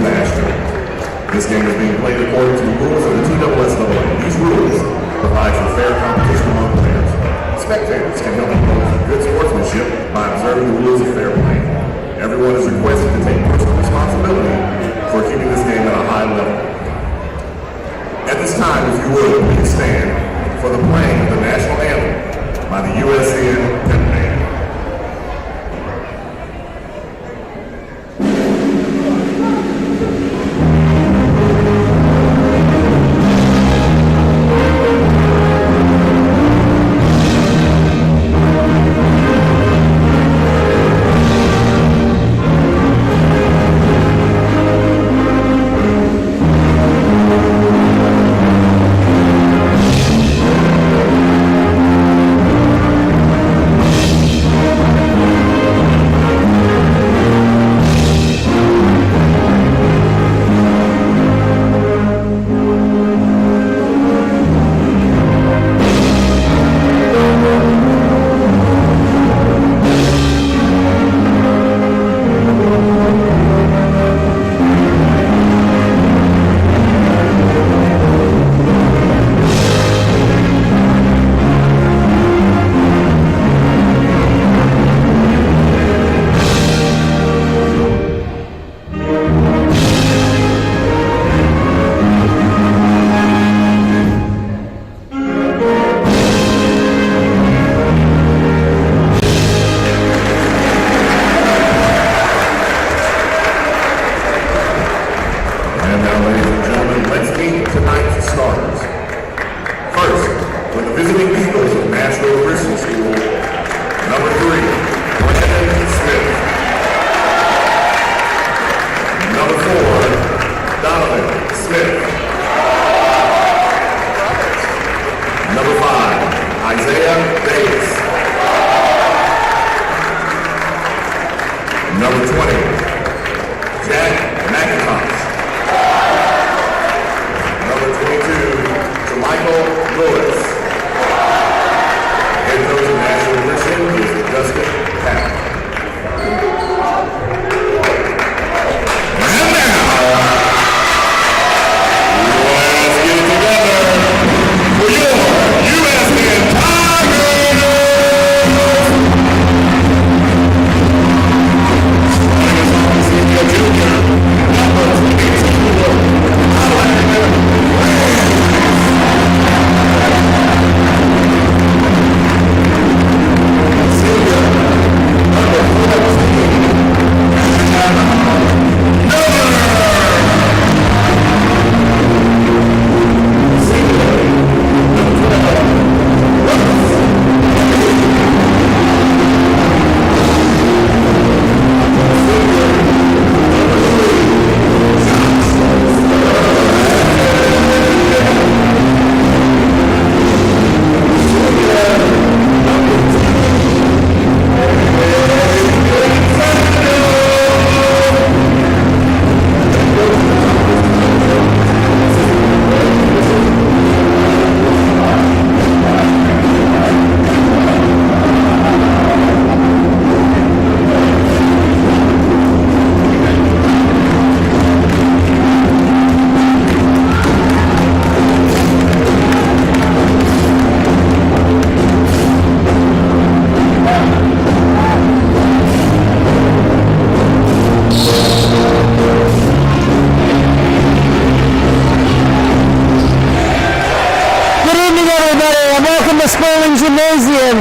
Nashville. This game is being played according to the rules of the TSSAA. These rules provide for fair competition among players. Spectators can help promote good sportsmanship by observing the rules of fair play. Everyone is requested to take personal responsibility for keeping this game at a high level. At this time, if you would, please stand for the playing of the national anthem by the USN Pep Band.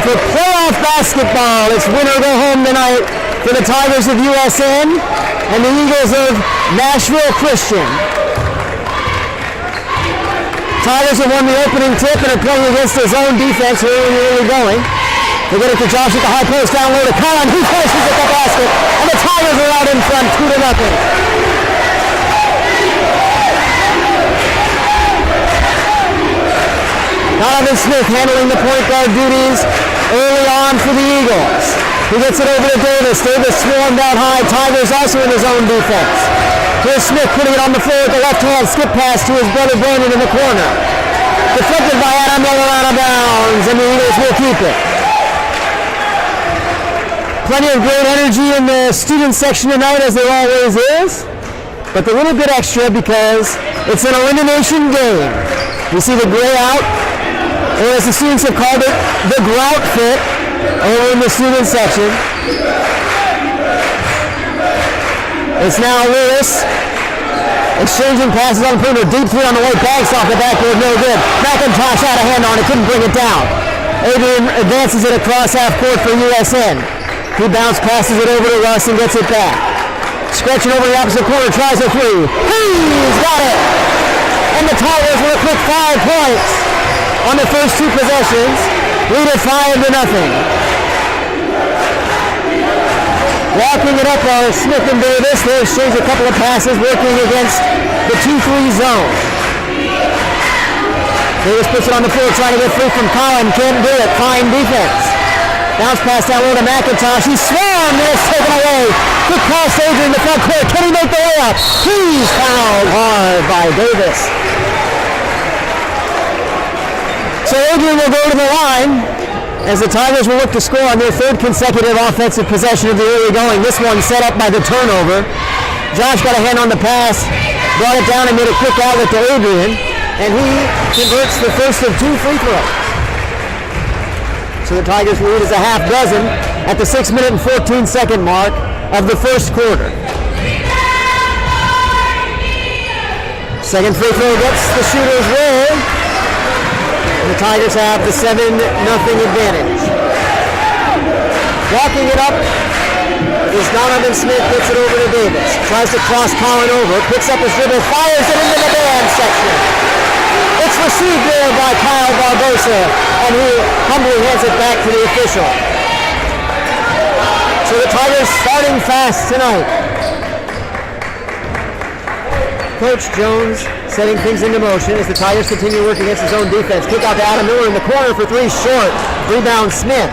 For playoff basketball, it's winner go home tonight for the Tigers of USN and the Eagles of Nashville Christian. Tigers have won the opening tip and are playing against their zone defense really going. They get it to Josh at the high post, down low to Collin, who finishes at the basket, and the Tigers are out in front, 2-0. Donovan Smith handling the point guard duties early on for the Eagles. He gets it over to Davis. Davis swarmed out high. Tigers also in his own defense. Here's Smith putting it on the floor with the left hand. Skip pass to his brother Brandon in the corner. Deflected by Adam Miller out of bounds, and the Eagles will keep it. Plenty of great energy in the student section tonight, as there always is. but a little bit extra because it's an elimination game. You see the gray out, or as the students have called it, the grout fit over in the student section. It's now Lewis exchanging passes on the perimeter. Deep three on the way, banks off the backboard, no good. McIntosh had a hand on it, couldn't bring it down. Adrian advances it across half court for USN. He bounce passes it over to Russ and gets it back. Stretching over the opposite corner, tries a three. He's got it! And the Tigers with a quick 5 points on the first 2 possessions. Lead it 5-0. Walking it up are Smith and Davis. They exchange a couple of passes, working against the 2-3 zone. Davis puts it on the floor, trying to get free from Collin. Can't do it. Fine defense. Bounce pass down low to McIntosh. He swarmed and it's taken away. Quick pass to Adrian in the front court. Can he make the layup? He's fouled hard by Davis. So Adrian will go to the line as the Tigers will look to score on their 3rd consecutive offensive possession of the early going. This one set up by the turnover. Josh got a hand on the pass, brought it down and made a quick outlet to Adrian, and he converts the first of 2 free throws. So the Tigers lead is a half dozen at the 6-minute and 14-second mark of the first quarter. Second free throw gets the shooter's roll. The Tigers have the 7-0 advantage. Walking it up is Donovan Smith, gets it over to Davis. Tries to cross Collin over, picks up his dribble, fires it into the band section. It's received there by Kyle Barbosa, and he humbly hands it back to the official. So the Tigers starting fast tonight. Coach Jones setting things into motion as the Tigers continue to work against his own defense. Kick out to Adam Miller in the corner for 3 short. Rebound Smith.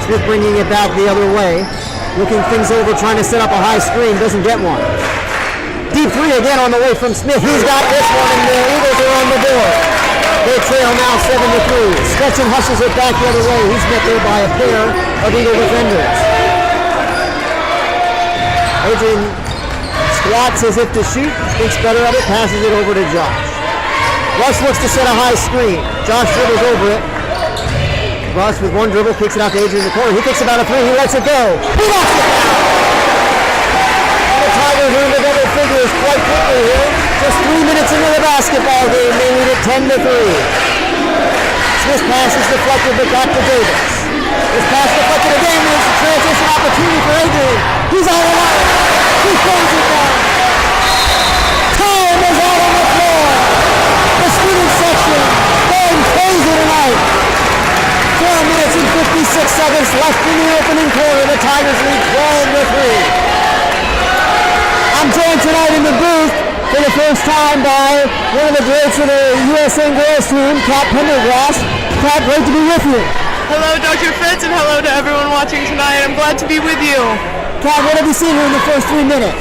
Smith bringing it back the other way. Looking things over, trying to set up a high screen. Doesn't get one. Deep 3 again on the way from Smith. He's got this one, and the Eagles are on the board. They trail now 7-3. Stretching hustles it back the other way. He's met there by a pair of Eagle defenders. Adrian squats as if to shoot, thinks better of it, passes it over to Josh. Russ looks to set a high screen. Josh dribbles over it. Russ with one dribble kicks it out to Adrian in the corner. He thinks about a 3, he lets it go. He knocks it down! And the Tigers are in the double figures quite quickly here. Just 3 minutes into the basketball game, they lead it 10-3. Smith's pass is deflected but got to Davis. This pass deflected again, there's a transition opportunity for Adrian. He's all alone. He throws it down. Time is out on the floor. The student section going crazy tonight. 4 minutes and 56 seconds left in the opening quarter. The Tigers lead 12-3. I'm joined tonight in the booth for the first time by one of the greats of the USN girls team, Kat Pendergrass. Kat, great to be with you. Hello, Dr. Fitz, and hello to everyone watching tonight. I'm glad to be with you. Kat, what have you seen here in the first 3 minutes?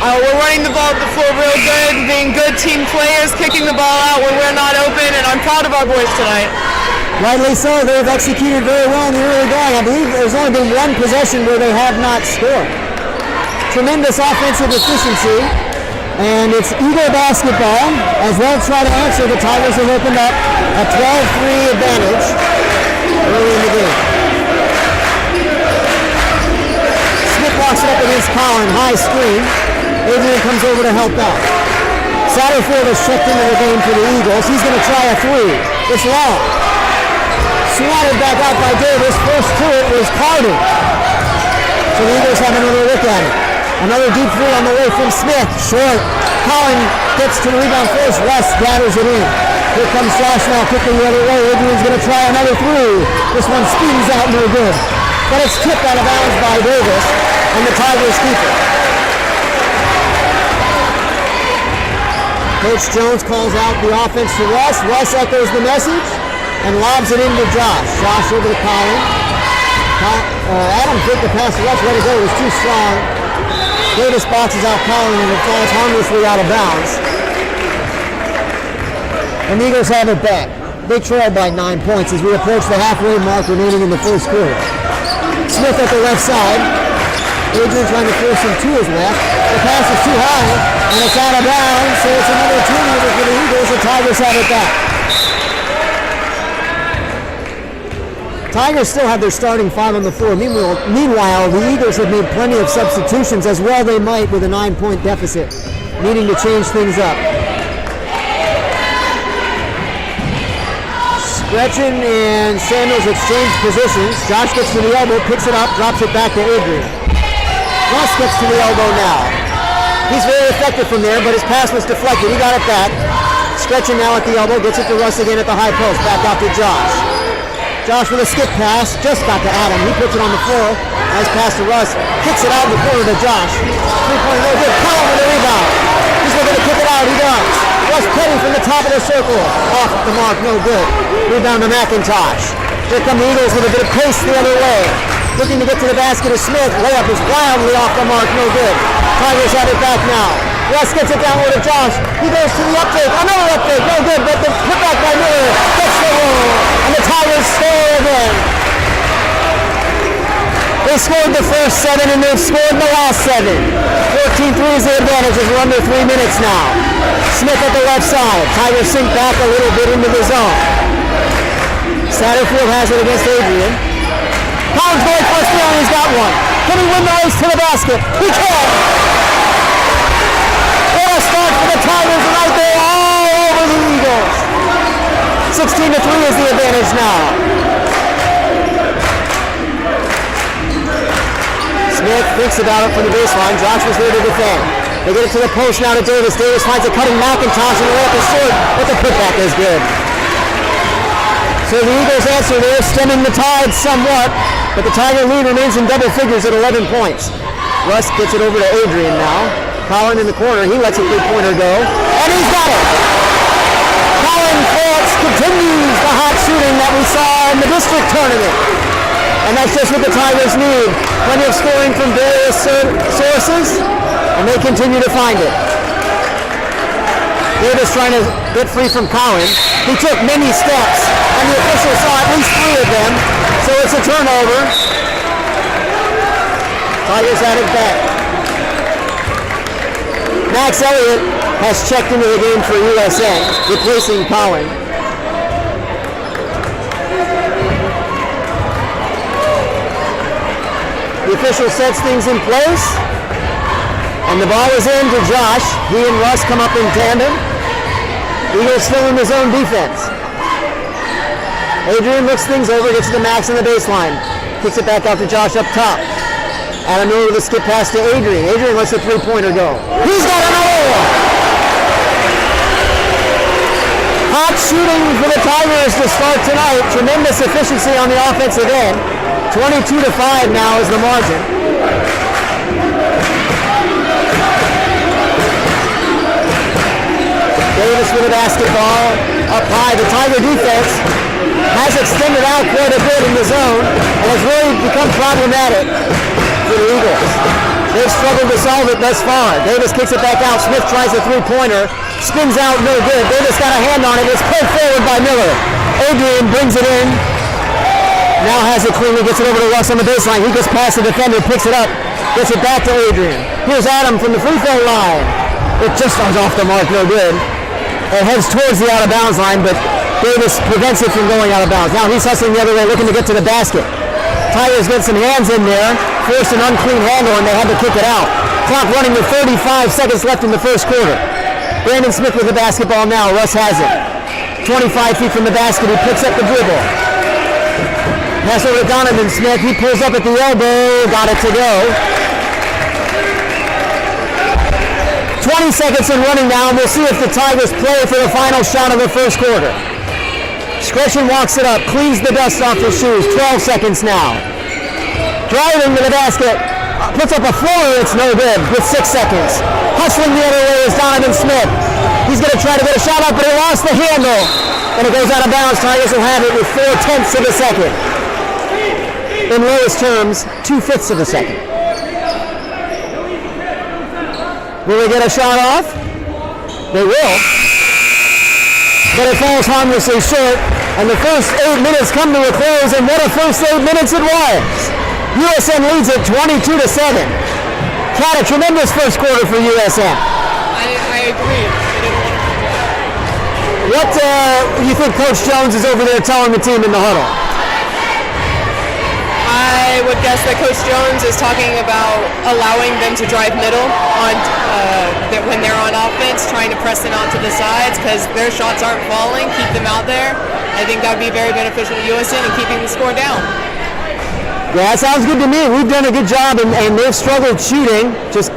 We're running the ball up the floor real good, being good team players, kicking the ball out when we're not open, and I'm proud of our boys tonight. Rightly so. They've executed very well in the early going. I believe there's only been one possession where they have not scored. Tremendous offensive efficiency, and it's Eagle basketball. As they'll try to answer, the Tigers have opened up a 12-3 advantage early in the game. Smith walks it up against Collin, high screen. Adrian comes over to help out. Satterfield has checked into the game for the Eagles. He's going to try a 3. It's long. Swatted back out by Davis. First to it was Carter. So the Eagles have another look at it. Another deep 3 on the way from Smith. Short. Collin gets to the rebound first. West gathers it in. Here comes Josh now quickly the other way. Adrian's going to try another 3. This one speeds out no good. But it's tipped out of bounds by Davis, and the Tigers keep it. Coach Jones calls out the offense to Russ. Russ echoes the message and lobs it into Josh. Josh over to Collin. Adam took the pass to Russ, let it go. It was too strong. Davis boxes out Collin and it falls harmlessly out of bounds. And the Eagles have it back. They trail by 9 points as we approach the halfway mark remaining in the first quarter. Smith at the left side. Adrian trying to force him to his left. The pass is too high, and it's out of bounds, so it's another turnover for the Eagles. The Tigers have it back. Tigers still have their starting 5 on the floor. Meanwhile, the Eagles have made plenty of substitutions, as well they might, with a 9-point deficit, needing to change things up. Gretchen and Samuels exchange positions. Josh gets to the elbow, picks it up, drops it back to Adrian. Russ gets to the elbow now. He's very effective from there, but his pass was deflected. He got it back. Gretchen now at the elbow, gets it to Russ again at the high post. Back out to Josh. Josh with a skip pass, just got to Adam. He puts it on the floor. Nice pass to Russ. Kicks it out in the corner to Josh. 3-point no good. Collin with the rebound. He's looking to kick it out. He does. Russ Petty from the top of the circle. Off the mark, no good. Rebound to McIntosh. Here come the Eagles with a bit of pace the other way. Looking to get to the basket of Smith. Layup is wildly off the mark, no good. Tigers have it back now. Russ gets it downward to Josh. He goes to the uptake. Another uptake, no good, but the putback by Miller gets the roll. And the Tigers score again. They scored the first 7 and they've scored the last 7. 14-3 is the advantage as we're under 3 minutes now. Smith at the left side. Tigers sink back a little bit into the zone. Satterfield has it against Adrian. Collins going for a steal and he's got one. Can he win the race to the basket? He can! What a start for the Tigers right there all over the Eagles. 16-3 is the advantage now. Smith thinks about it from the baseline. Josh was there to defend. They get it to the post now to Davis. Davis finds a cutting McIntosh and the layup is short, but the putback is good. So the Eagles answer there, stemming the tide somewhat, but the Tiger lead remains in double figures at 11 points. Russ gets it over to Adrian now. Collin in the corner, he lets a three-pointer go, and he's got it! Collin Phillips continues the hot shooting that we saw in the district tournament. And that's just what the Tigers need. Plenty of scoring from various sources, and they continue to find it. Davis trying to get free from Collin. He took many steps, and the official saw at least 3 of them, so it's a turnover. Tigers had it back. Max Elliott has checked into the game for USN, replacing Collin. The official sets things in place, and the ball is in to Josh. He and Russ come up in tandem. Eagles still in his own defense. Adrian looks things over, gets to the Max on the baseline. Kicks it back out to Josh up top. Adam Miller with a skip pass to Adrian. Adrian lets the three-pointer go. He's got another one! Hot shooting for the Tigers to start tonight. Tremendous efficiency on the offensive end. 22-5 now is the margin. Davis with a basketball up high. The Tiger defense has extended out quite a bit in the zone and has really become problematic for the Eagles. They've struggled to solve it thus far. Davis kicks it back out. Smith tries a three-pointer. Spins out, no good. Davis got a hand on it. It's pulled forward by Miller. Adrian brings it in. Now has it cleanly, gets it over to Russ on the baseline. He gets past the defender, picks it up, gets it back to Adrian. Here's Adam from the free throw line. It just goes off the mark, no good. It heads towards the out-of-bounds line, but Davis prevents it from going out of bounds. Now he's hustling the other way, looking to get to the basket. Tigers get some hands in there, forced an unclean handle, and they had to kick it out. Clock running with 35 seconds left in the first quarter. Brandon Smith with the basketball now. Russ has it. 25 feet from the basket, he picks up the dribble. Pass over to Donovan Smith. He pulls up at the elbow. Got it to go. 20 seconds in running now, and we'll see if the Tigers play for the final shot of the first quarter. Gretchen walks it up, cleans the dust off his shoes. 12 seconds now. Driving to the basket. Puts up a floater. It's no good with 6 seconds. Hustling the other way is Donovan Smith. He's going to try to get a shot up, but he lost the handle. And it goes out of bounds. Tigers will have it with 4/10 of a second. In lowest terms, 2/5 of a second. Will they get a shot off? They will. But it falls harmlessly short, and the first 8 minutes come to a close, and what a first 8 minutes it was. USN leads it 22-7. Cat, a tremendous first quarter for USN. I agree. What do you think Coach Jones is over there telling the team in the huddle? I would guess that Coach Jones is talking about allowing them to drive middle on when they're on offense, trying to press them out to the sides because their shots aren't falling. Keep them out there. I think that would be very beneficial to USN in keeping the score down. Yeah, that sounds good to me. We've done a good job, and they've struggled shooting. Just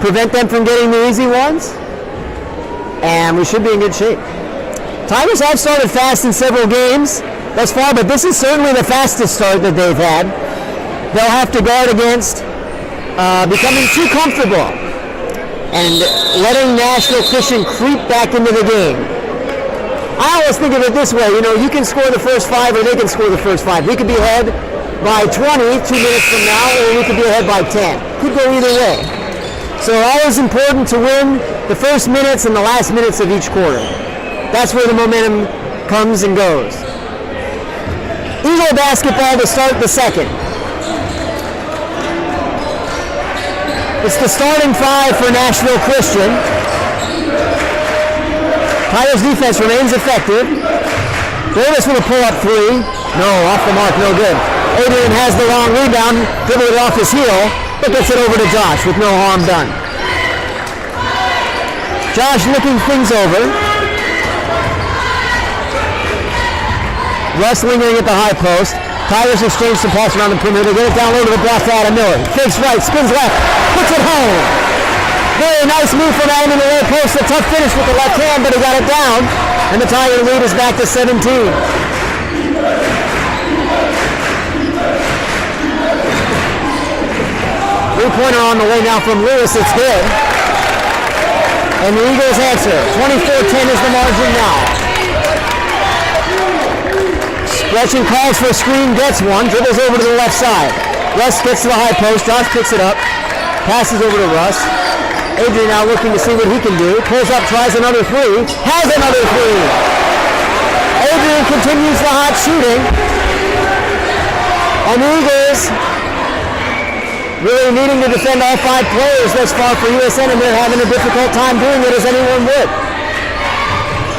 prevent them from getting the easy ones, and we should be in good shape. Tigers have started fast in several games thus far, but this is certainly the fastest start that they've had. They'll have to guard against becoming too comfortable and letting Nashville Christian creep back into the game. I always think of it this way, you can score the first 5 or they can score the first 5. We could be ahead by 20 2 minutes from now, or we could be ahead by 10. Could go either way. So always important to win the first minutes and the last minutes of each quarter. That's where the momentum comes and goes. Eagle basketball to start the second. It's the starting 5 for Nashville Christian. Tigers defense remains effective. Davis with a pull-up 3. No, off the mark, no good. Adrian has the long rebound, dribbled it off his heel, but gets it over to Josh with no harm done. Josh looking things over. Russ lingering at the high post. Tigers exchange some passes around the perimeter. They get it down low to the block to Adam Miller. Fakes right, spins left, puts it home. Very nice move from Adam in the low post. A tough finish with the left hand, but he got it down. And the Tiger lead is back to 17. Three-pointer on the way now from Lewis. It's good. And the Eagles answer. 24-10 is the margin now. Gretchen calls for a screen, gets one, dribbles over to the left side. Russ gets to the high post. Josh picks it up. Passes over to Russ. Adrian now looking to see what he can do. Pulls up, tries another 3. Has another 3. Adrian continues the hot shooting. And the Eagles really needing to defend all 5 players thus far for USN, and they're having a difficult time doing it as anyone would.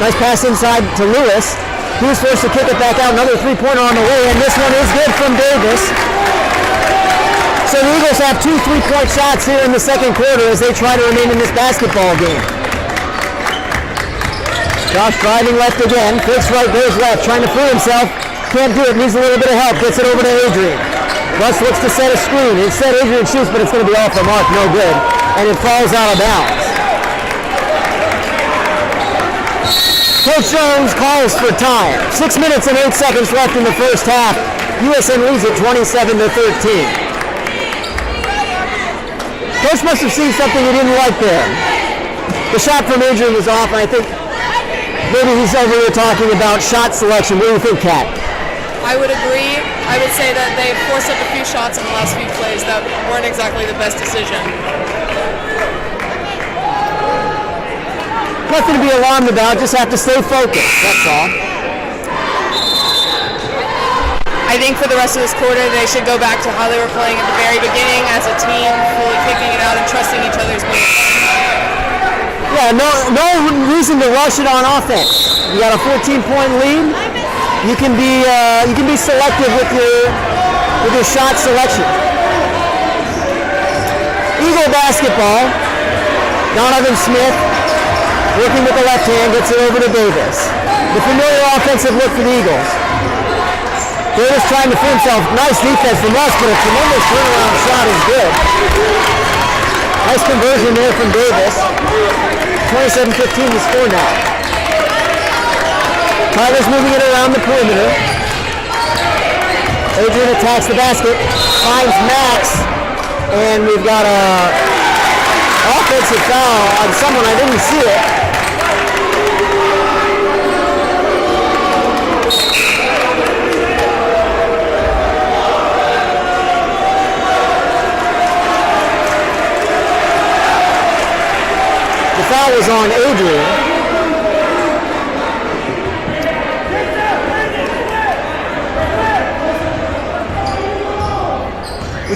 Nice pass inside to Lewis. He was forced to kick it back out. Another 3-pointer on the way, and this one is good from Davis. So the Eagles have 2 3-point shots here in the second quarter as they try to remain in this basketball game. Josh driving left again. Fakes right, goes left, trying to free himself. Can't do it, needs a little bit of help. Gets it over to Adrian. Russ looks to set a screen. Instead, Adrian shoots, but it's going to be off the mark. No good. And it falls out of bounds. Coach Jones calls for time. 6 minutes and 8 seconds left in the first half. USN leads it 27-13. Coach must have seen something he didn't like there. The shot from Adrian was off, and I think maybe he's over here talking about shot selection. What do you think, Kat? I would agree. I would say that they forced up a few shots in the last few plays that weren't exactly the best decision. Nothing to be alarmed about, just have to stay focused, that's all. I think for the rest of this quarter, they should go back to how they were playing at the very beginning as a team, fully kicking it out and trusting each other's moves. Yeah, no reason to rush it on offense. You got a 14-point lead. You can be selective with your shot selection. Eagle basketball. Donovan Smith working with the left hand, gets it over to Davis. The familiar offensive look for the Eagles. Davis trying to free himself. Nice defense from us, but a tremendous turnaround shot is good. Nice conversion there from Davis. 27-15 the score now. Tigers moving it around the perimeter. Adrian attacks the basket, finds Max, and we've got a offensive foul on someone. I didn't see it. The foul was on Adrian.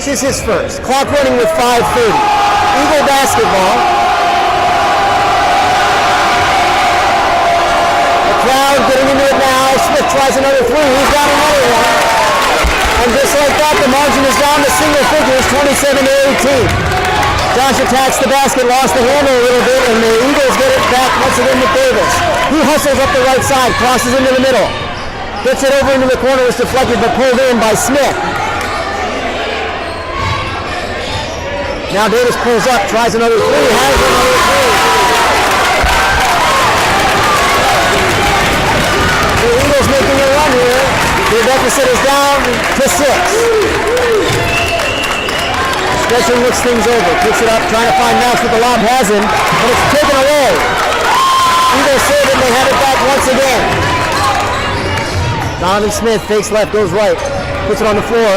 which is his first. Clock running with 5:30. Eagle basketball. The crowd getting into it now. Smith tries another three. He's got another one. And just like that, the margin is down to single figures, 27-18. Josh attacks the basket, lost the handle a little bit, and the Eagles get it back once again with Davis. He hustles up the right side, crosses into the middle. Gets it over into the corner, was deflected, but pulled in by Smith. Now Davis pulls up, tries another three, has another three. The Eagles making a run here. The deficit is down to 6. Stretcher looks things over, picks it up, trying to find Max with the lob, has him, but it's taken away. Eagles save it, and they have it back once again. Donovan Smith fakes left, goes right, puts it on the floor.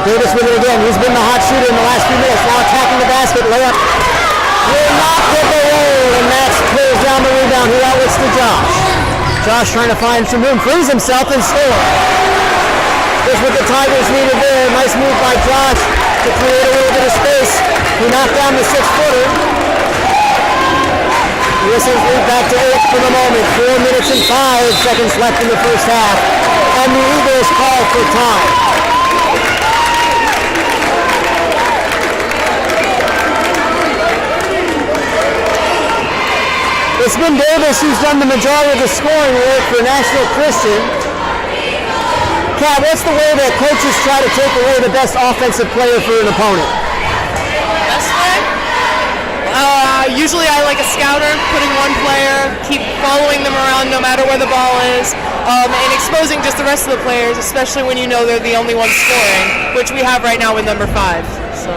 Davis with it again. He's been the hot shooter in the last few minutes. Now attacking the basket, layup. Will not get the roll, and Max pulls down the rebound. He outlets to Josh. Josh trying to find some room, frees himself, and score. Here's what the Tigers needed there. Nice move by Josh to create a little bit of space. He knocked down the 6-footer. USN's lead back to 8 for the moment. 4 minutes and 5 seconds left in the first half. And the Eagles call for time. It's been Davis who's done the majority of the scoring work for National Christian. Kat, what's the way that coaches try to take away the best offensive player for an opponent? Best way? Usually I like a scouter, putting one player, keep following them around no matter where the ball is, and exposing just the rest of the players, especially when you know they're the only ones scoring, which we have right now with number 5. So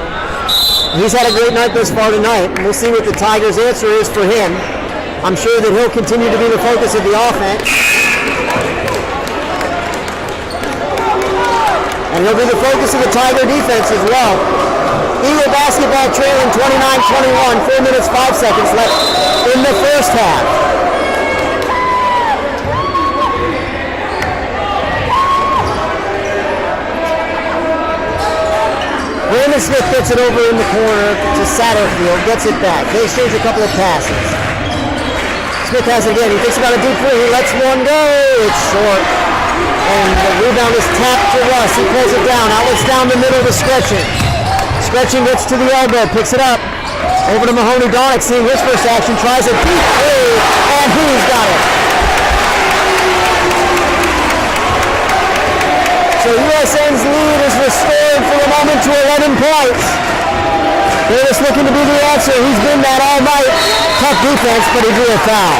he's had a great night thus far tonight, and we'll see what the Tigers' answer is for him. I'm sure that he'll continue to be the focus of the offense. And he'll be the focus of the Tiger defense as well. Eagle basketball trailing 29-21, 4 minutes, 5 seconds left in the first half. Brandon Smith gets it over in the corner to Satterfield, gets it back. They exchange a couple of passes. Smith has it again. He thinks about a deep three. He lets one go. It's short. And the rebound is tapped to Russ. He pulls it down. Outlets down the middle to Stretching. Stretching gets to the elbow. Picks it up. Over to Mahoney Donick. Seeing his first action. Tries a deep three. And he's got it. So USN's lead is restored for the moment to 11 points. Davis looking to be the answer. He's been that all night. Tough defense, but he drew a foul.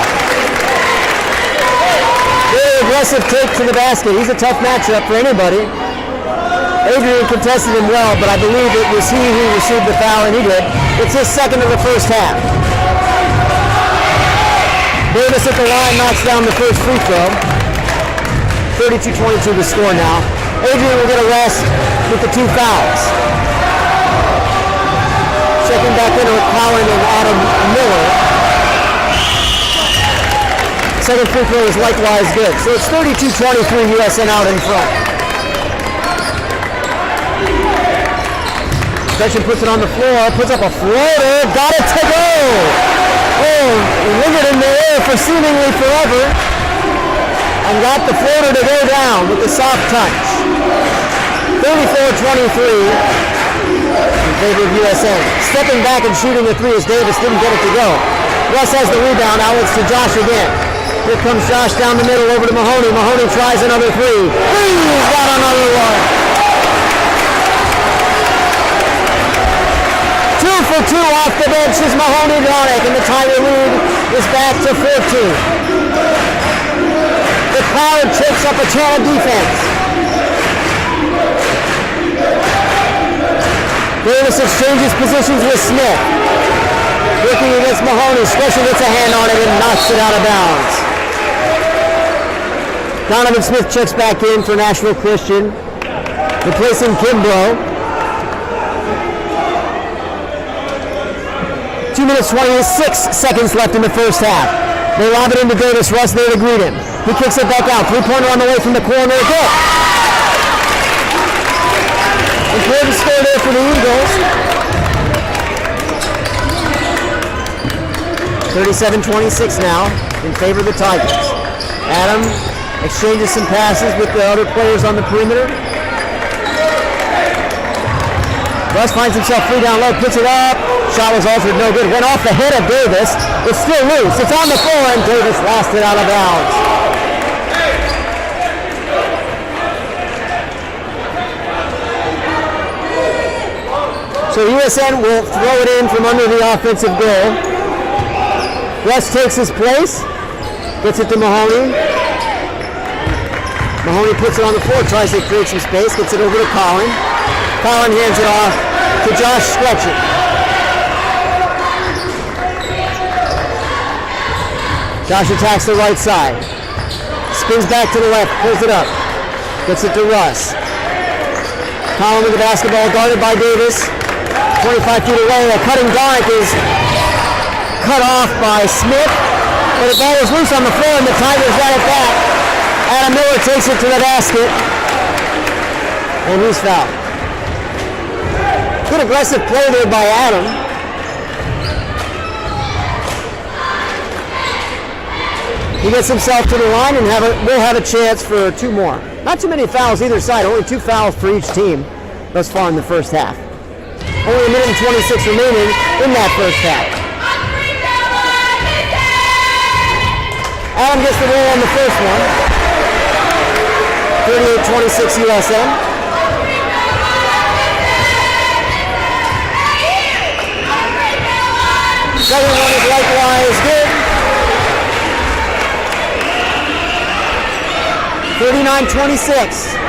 Very aggressive take to the basket. He's a tough matchup for anybody. Adrian contested him well, but I believe it was he who received the foul, and he did. It's his second of the first half. Davis at the line knocks down the first free throw. 32-22 the score now. Adrian will get a rest with the 2 fouls. Checking back in with Collin and Adam Miller. Second free throw is likewise good. So it's 32-23, USN out in front. Stretching puts it on the floor, puts up a floater, got it to go! Oh, lingered in the air for seemingly forever. And got the floater to go down with the soft touch. 34-23. In favor of USN. Stepping back and shooting the 3 as Davis didn't get it to go. Russ has the rebound. Outlets to Josh again. Here comes Josh down the middle over to Mahoney. Mahoney tries another 3. He's got another one. 2 for 2 off the bench is Mahoney Donick, and the Tiger lead is back to 14. The crowd takes up a channel defense. Davis exchanges positions with Smith. Working against Mahoney. Stretching gets a hand on it and knocks it out of bounds. Donovan Smith checks back in for National Christian, replacing Kimbrough. 2 minutes, 26 seconds left in the first half. They lob it into Davis. Russ there to greet him. He kicks it back out. 3-pointer on the way from the corner. Good. Important score there for the Eagles. 37-26 now in favor of the Tigers. Adam exchanges some passes with the other players on the perimeter. Russ finds himself free down low, puts it up. Shot was altered, no good. Went off the head of Davis. It's still loose. It's on the floor, and Davis lost it out of bounds. So USN will throw it in from under the offensive goal. Russ takes his place, gets it to Mahoney. Mahoney puts it on the floor, tries to create some space, gets it over to Collin. Collin hands it off to Josh Stretcher. Josh attacks the right side. Spins back to the left, pulls it up. Gets it to Russ. Collin with the basketball, guarded by Davis. 25 feet away, a cutting dunk is cut off by Smith. But the ball is loose on the floor and the Tigers got it back. Adam Miller takes it to the basket. And he's fouled. Good aggressive play there by Adam. He gets himself to the line and will have a chance for two more. Not too many fouls either side, only 2 fouls for each team thus far in the first half. Only a minute and 26 remaining in that first half. Adam gets the roll on the first one. 38-26 USN. Second one is likewise good. 39-26.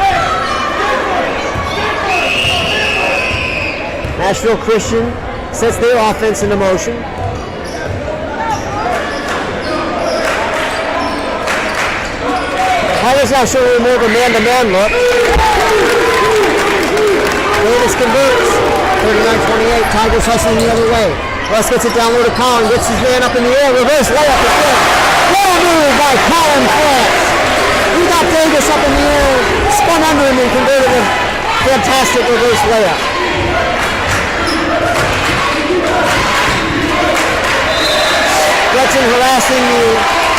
Nashville Christian sets their offense into motion. Tigers now showing more of a man-to-man look. Davis converts. 39-28. Tigers hustling the other way. Russ gets it down low to Collin. Gets his man up in the air. Reverse layup is good. Well move by Collin France. He got Davis up in the air, spun under him, and converted a fantastic reverse layup. Gretchen harassing the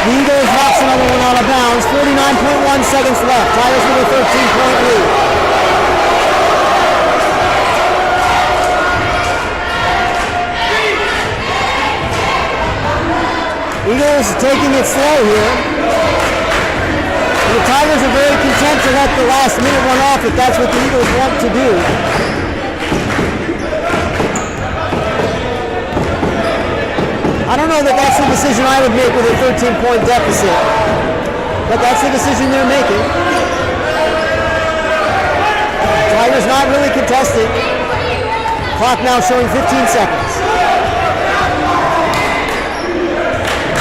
Eagles, knocks another one out of bounds. 49.1 seconds left. Tigers with a 13-point lead. Eagles taking it slow here. And the Tigers are very content to let the last minute run off if that's what the Eagles want to do. I don't know that that's the decision I would make with a 13-point deficit, but that's the decision they're making. Tigers not really contesting. Clock now showing 15 seconds.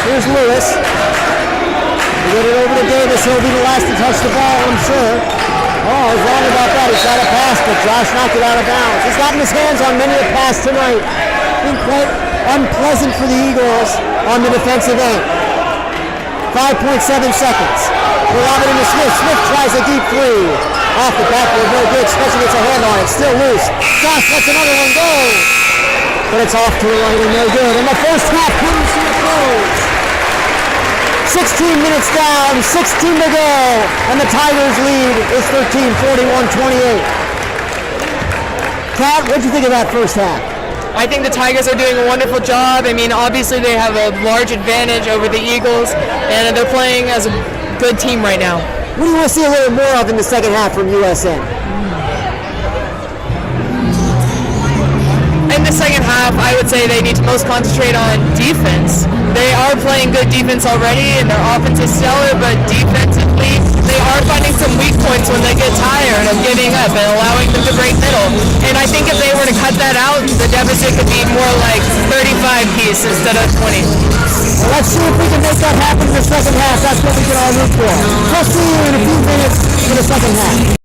Here's Lewis. They get it over to Davis. He'll be the last to touch the ball, I'm sure. Oh, I was wrong about that. He tried a pass, but Josh knocked it out of bounds. He's gotten his hands on many a pass tonight. Been quite unpleasant for the Eagles on the defensive end. 5.7 seconds. We'll lob it into Smith. Smith tries a deep three. Off the backboard, no good. Spencer gets a hand on it. Still loose. Josh lets another one go. But it's off to the right and no good. And the first half comes to a close. 16 minutes down, 16 to go. And the Tigers lead is 13, 41-28. Kat, what'd you think of that first half? I think the Tigers are doing a wonderful job. I mean, obviously they have a large advantage over the Eagles, and they're playing as a good team right now. What do you want to see a little more of in the second half from USN? In the second half, I would say they need to most concentrate on defense. They are playing good defense already, and their offense is stellar, but defensively, they are finding some weak points when they get tired of giving up and allowing them to break middle. And I think if they were to cut that out, the deficit could be more like 35 piece instead of 20. Well, let's see if we can make that happen in the second half. That's what we can all root for. We'll see you in a few minutes for the second half.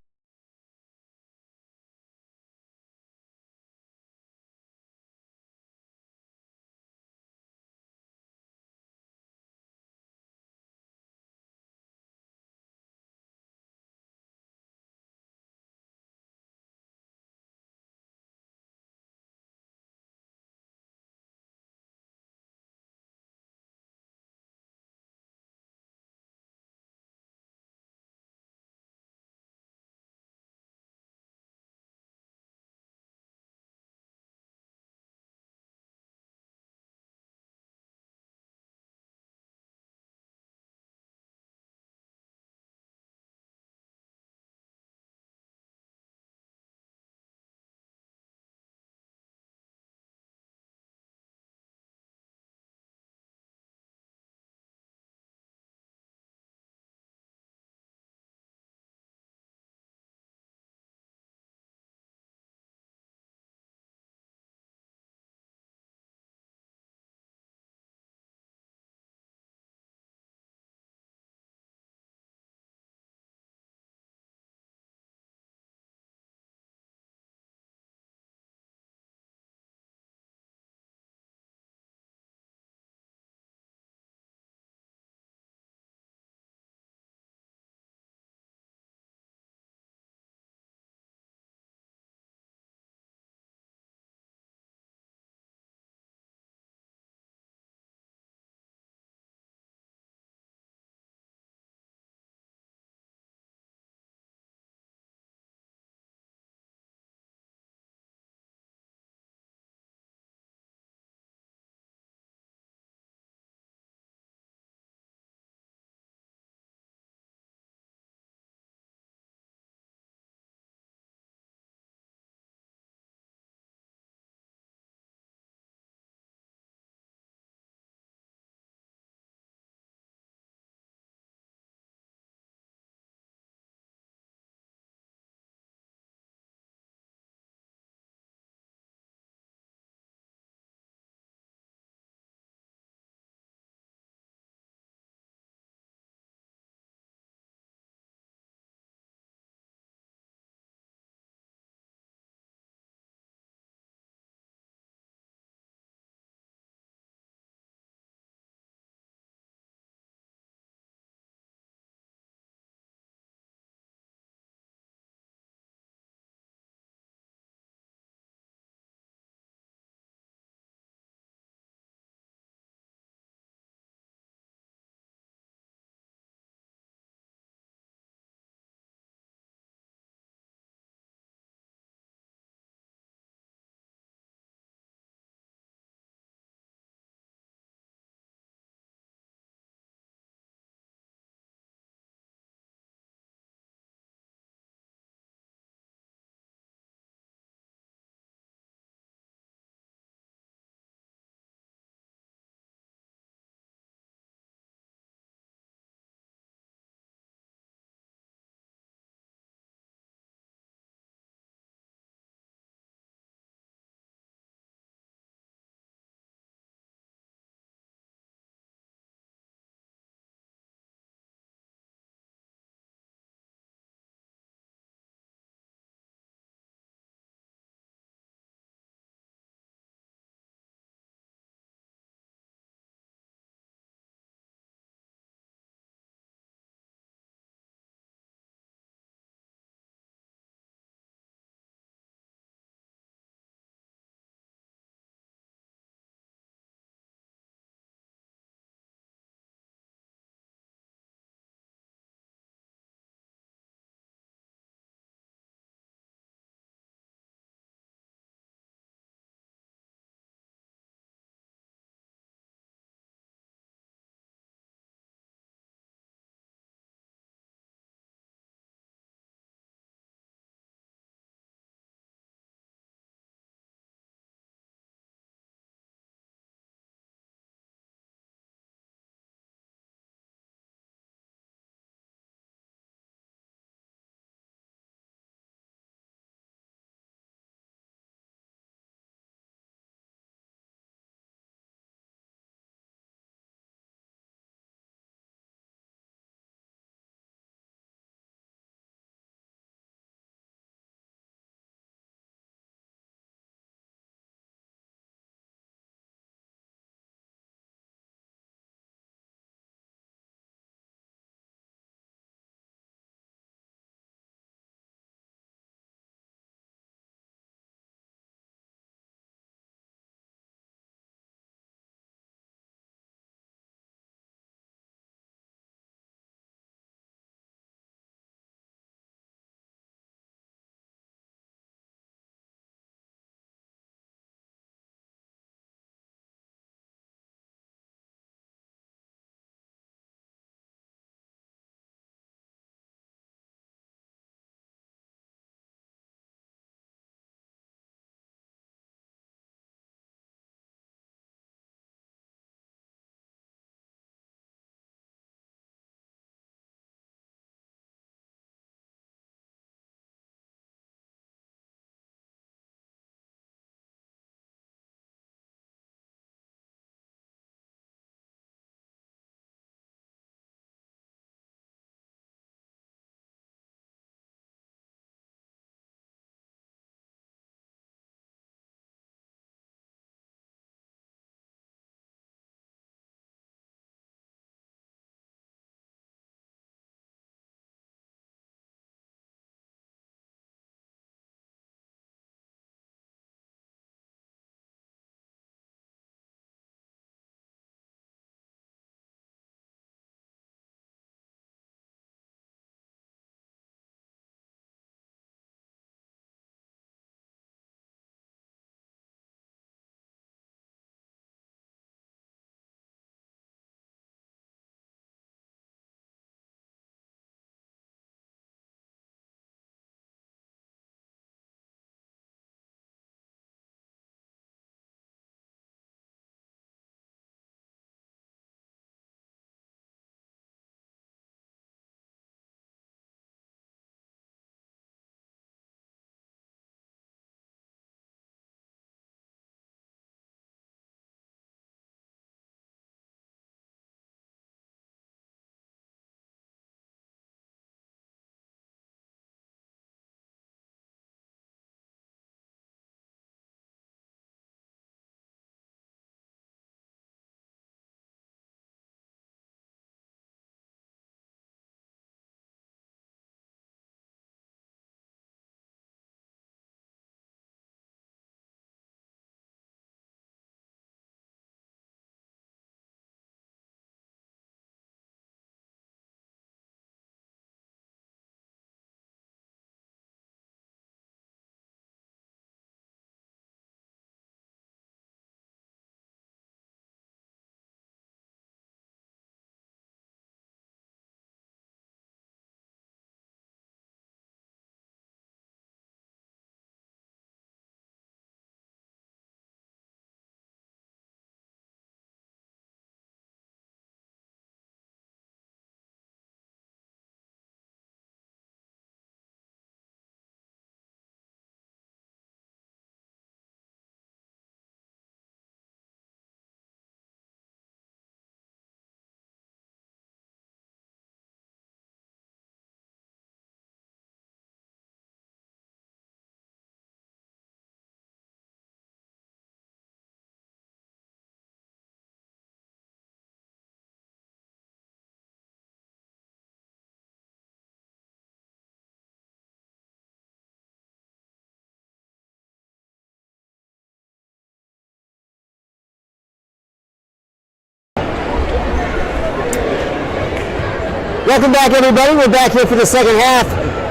Welcome back, everybody. We're back here for the second half.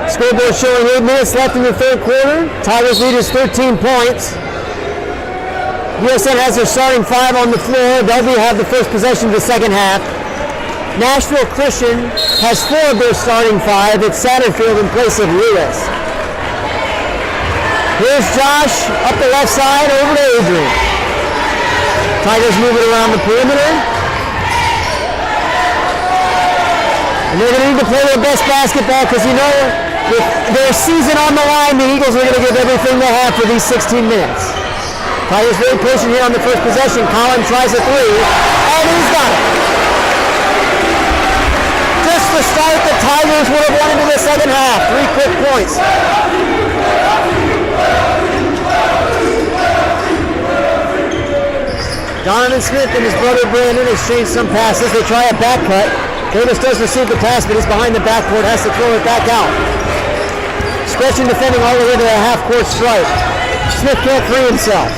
Scoreboard showing 8 minutes left in the third quarter. Tigers lead is 13 points. USN has their starting 5 on the floor. They'll have the first possession of the second half. Nashville Christian has 4 of their starting 5. It's Satterfield in place of Lewis. Here's Josh up the left side over to Adrian. Tigers moving around the perimeter. And they're going to need to play their best basketball because you know with their season on the line, the Eagles are going to give everything they have for these 16 minutes. Tigers very patient here on the first possession. Collin tries a 3, and he's got it. Just the start the Tigers would have won into the second half. 3 quick points. Donovan Smith and his brother Brandon exchange some passes. They try a back cut. Davis does receive the pass, but he's behind the backboard, has to throw it back out. Stretching defending all the way to the half-court stripe. Smith can't free himself.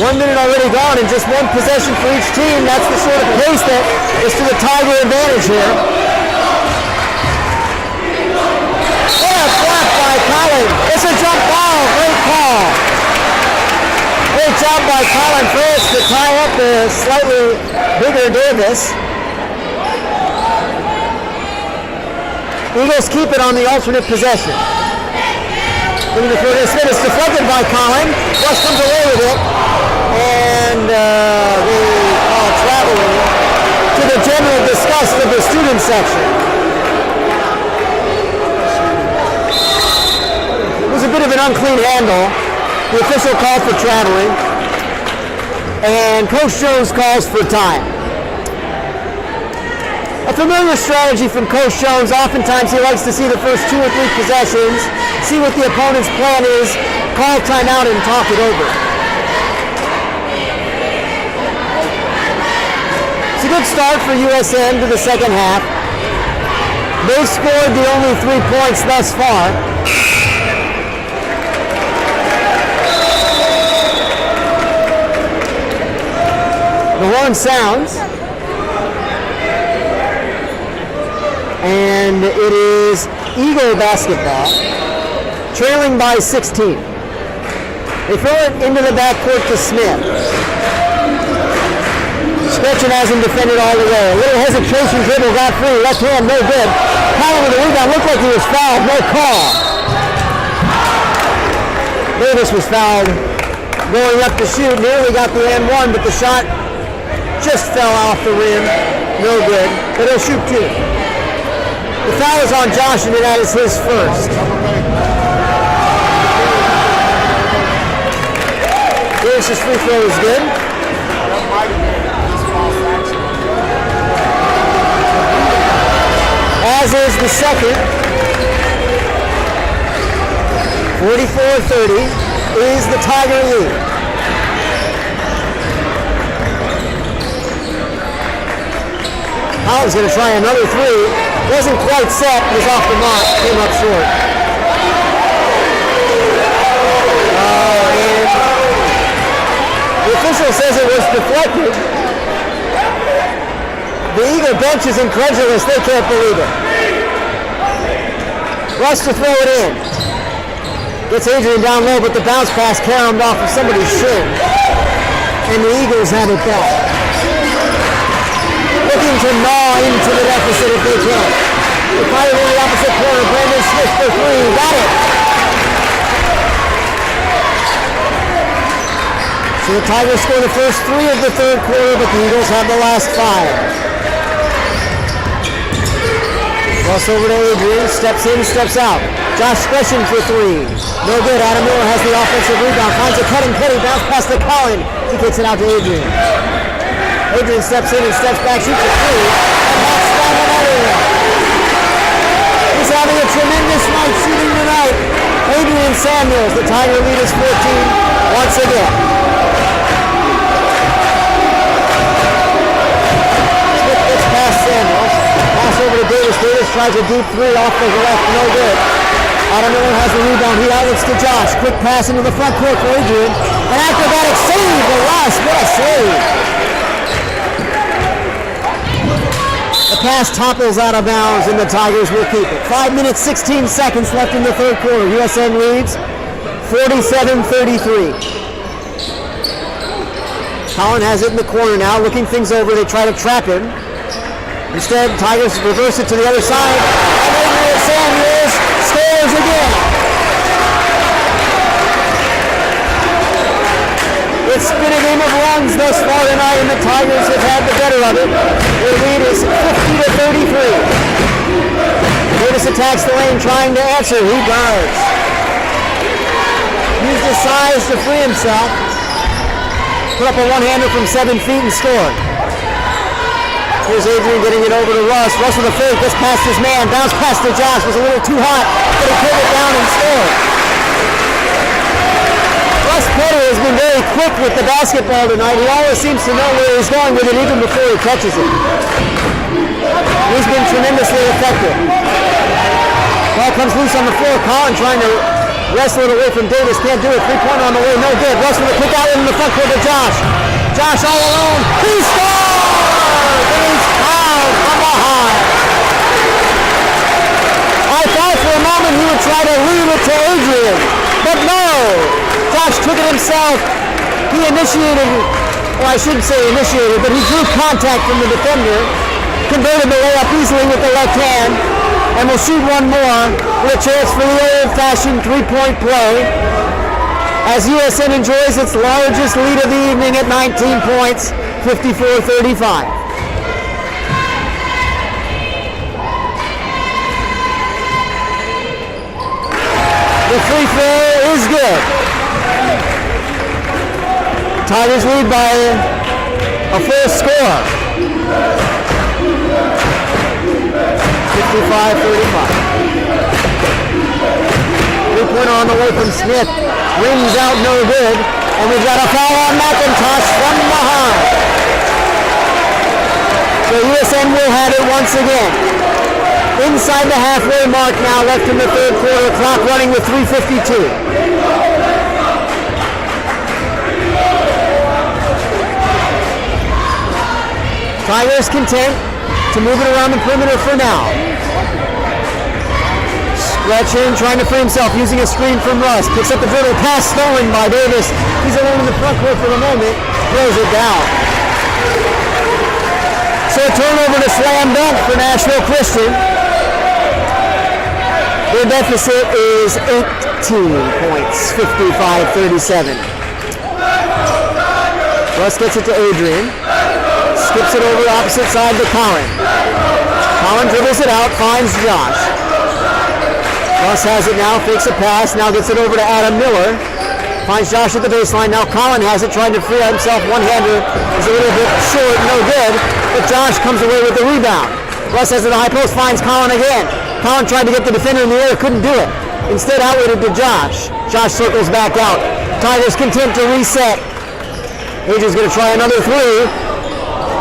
One minute already gone and just one possession for each team. That's the sort of pace that is to the Tiger advantage here. What a block by Collin. It's a jump ball. Great call. Great job by Collin first to tie up the slightly bigger Davis. Eagles keep it on the alternate possession. Looking to throw this in. It's deflected by Collin. Rush comes away with it. And they call traveling to the general disgust of the student section. It was a bit of an unclean handle. The official called for traveling, and Coach Jones calls for time. A familiar strategy from Coach Jones. Oftentimes he likes to see the first 2 or 3 possessions, see what the opponent's plan is, call timeout, and talk it over. It's a good start for USN to the second half. They've scored the only 3 points thus far. The horn sounds, and it is Eagle basketball, trailing by 16. They throw it into the backcourt to Smith. Stretchin hasn't defended all the way. A little hesitation, dribble, got free, left hand, no good. Collin with the rebound, looked like he was fouled, no call. Davis was fouled going up to shoot, nearly got the N1, but the shot just fell off the rim, no good, but he'll shoot 2. The foul is on Josh, and that is his first. Davis's free throw is good. As is the second. 44-30 is the Tiger lead. Collins going to try another 3. Wasn't quite set. Was off the mark. Came up short. And the official says it was deflected. The Eagle bench is incredulous. They can't believe it. Rush to throw it in. Gets Adrian down low, but the bounce pass caromed off of somebody's shin. And the Eagles have it back. Looking to gnaw into the deficit if they can. The fire in the opposite corner. Brandon Smith for 3. Got it. So the Tigers score the first 3 of the third quarter, but the Eagles have the last 5. Cross over to Adrian. Steps in, steps out. Josh Gresham for 3. No good. Adam Miller has the offensive rebound. Finds a cutting bounce past to Collin. He kicks it out to Adrian. Adrian steps in and steps back, shoots a 3, and knocks down another one. He's having a tremendous night shooting tonight. Adrian Samuels, the Tiger lead is 14 once again. Smith gets past Samuels. Pass over to Davis. Davis tries a deep 3 off the left, no good. Adam Miller has the rebound. He outlets to Josh. Quick pass into the front court for Adrian. An acrobatic save to Russ. What a save. The pass topples out of bounds and the Tigers will keep it. 5 minutes, 16 seconds left in the third quarter. USN leads 47-33. Collin has it in the corner now, looking things over. They try to trap him. Instead, Tigers reverse it to the other side. And Adrian Samuels scores again. It's been a game of runs thus far tonight, and the Tigers have had the better of it. Their lead is 50-33. Davis attacks the lane, trying to answer. He does. Used his size to free himself. Put up a one-hander from 7 feet and scored. Here's Adrian getting it over to Russ. Russ with a fake, gets past his man, bounce past to Josh, was a little too hot, but he pulled it down and scored. Russ Potter has been very quick with the basketball tonight. He always seems to know where he's going with it even before he catches it. He's been tremendously effective. Ball comes loose on the floor. Collin trying to wrestle it away from Davis. Can't do it. 3-pointer on the way. No good. Russ with a quick out in the front court to Josh. Josh all alone. He scores! And he's fouled from behind. I thought for a moment he would try to leave it to Adrian. But no. Josh took it himself. He initiated, well, I shouldn't say initiated, but he drew contact from the defender. Converted the layup easily with the left hand. And will shoot one more with a chance for the old-fashioned three-point play as USN enjoys its largest lead of the evening at 19 points, 54-35. The free throw is good. Tigers lead by a full score. 55-35. 3-pointer on the way from Smith. Rings out, no good. And we've got a foul on McIntosh from behind. So USN will have it once again. Inside the halfway mark now, left in the third quarter. Clock running with 3:52. Tigers content to move it around the perimeter for now. Gretchen trying to free himself using a screen from Russ. Picks up the dribble, pass stolen by Davis. He's alone in the front court for the moment. Throws it down. So a turnover to slam dunk for Nashville Christian. Their deficit is 18 points, 55-37. Russ gets it to Adrian. Skips it over the opposite side to Collin. Collin dribbles it out, finds Josh. Russ has it now, fakes a pass, now gets it over to Adam Miller. Finds Josh at the baseline, now Collin has it, trying to free himself. One-hander is a little bit short, no good, but Josh comes away with the rebound. Russ has it at the high post, finds Collin again. Collin tried to get the defender in the air, couldn't do it. Instead outwarded to Josh. Josh circles back out. Tigers content to reset. Adrian's going to try another three.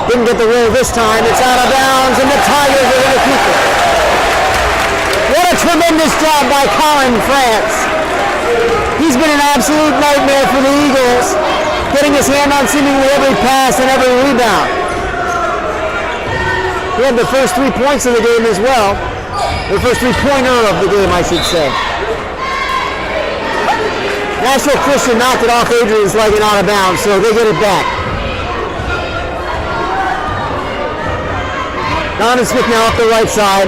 Didn't get the roll this time. It's out of bounds, and the Tigers are going to keep it. What a tremendous job by Collin France. He's been an absolute nightmare for the Eagles, getting his hand on seemingly every pass and every rebound. He had the first 3 points of the game as well. The first three-pointer of the game, I should say. Nashville Christian knocked it off Adrian's leg and out of bounds, so they get it back. Donovan Smith now up the right side,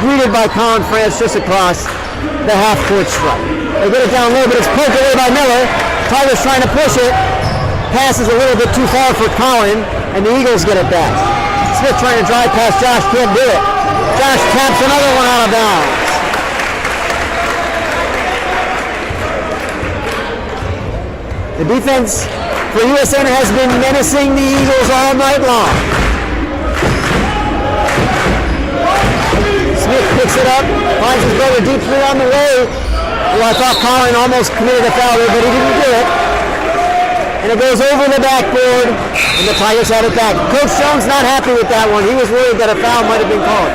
greeted by Collin France just across the half-court stripe. They get it down low, but it's poked away by Miller. Tigers trying to push it. Pass is a little bit too far for Collin, and the Eagles get it back. Smith trying to drive past Josh, can't do it. Josh taps another one out of bounds. The defense for USN has been menacing the Eagles all night long. Smith picks it up, finds his brother deep three on the way. Well, I thought Collin almost committed a foul there, but he didn't do it. And it goes over the backboard, and the Tigers had it back. Coach Jones not happy with that one. He was worried that a foul might have been called.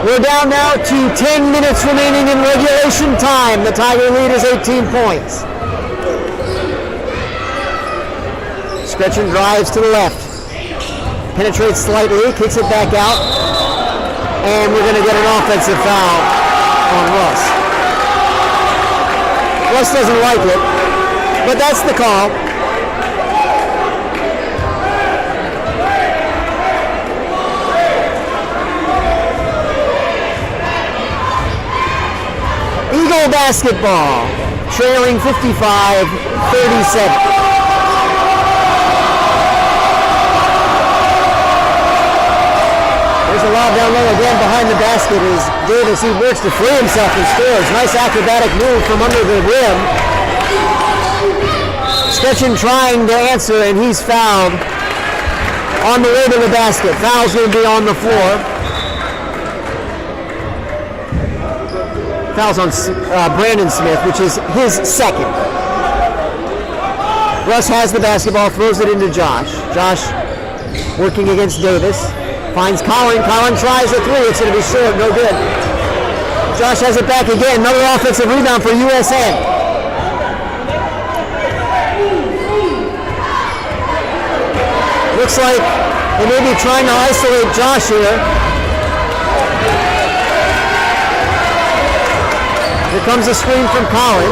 We're down now to 10 minutes remaining in regulation time. The Tiger lead is 18 points. Scretchen drives to the left. Penetrates slightly, kicks it back out. And we're going to get an offensive foul on Russ. Russ doesn't like it, but that's the call. Eagle basketball, trailing 55-37. There's a lob down low again behind the basket as Davis, he works to free himself and scores. Nice acrobatic move from under the rim. Scretchen trying to answer, and he's fouled on the way to the basket. Foul's going to be on the floor. Foul's on Brandon Smith, which is his second. Russ has the basketball, throws it into Josh. Josh working against Davis. Finds Colin. Colin tries a three. It's going to be short. No good. Josh has it back again. Another offensive rebound for USN. Looks like they may be trying to isolate Josh here. Here comes a screen from Colin.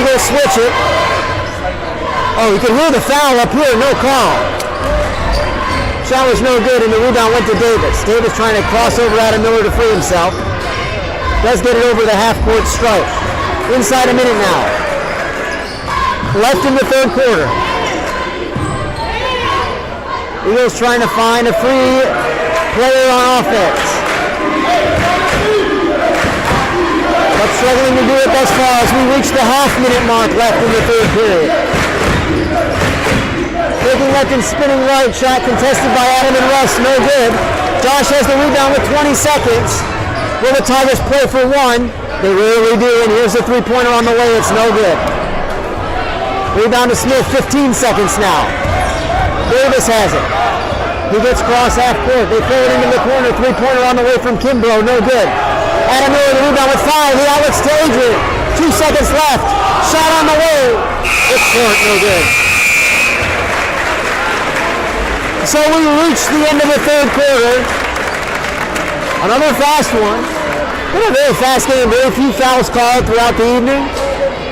Eagles switch it. Oh, you can hear the foul up here. No call. Shot was no good, and the rebound went to Davis. Davis trying to cross over Adam Miller to free himself. Does get it over the half-court stripe. Inside a minute now. Left in the third quarter. Eagles trying to find a free player on offense. But struggling to do it thus far as we reach the half-minute mark left in the third period. Taking left and spinning right, shot contested by Adam and Russ, no good. Josh has the rebound with 20 seconds. Will the Tigers play for one? They rarely do, and here's a three-pointer on the way, it's no good. Rebound to Smith, 15 seconds now. Davis has it. He gets cross half court. They throw it into the corner, three-pointer on the way from Kimbrough, no good. Adam Miller, the rebound with 5, he outlooks to Adrian. 2 seconds left, shot on the way. It's short, no good. So we reach the end of the third quarter. Another fast one. Been a very fast game, very few fouls called throughout the evening.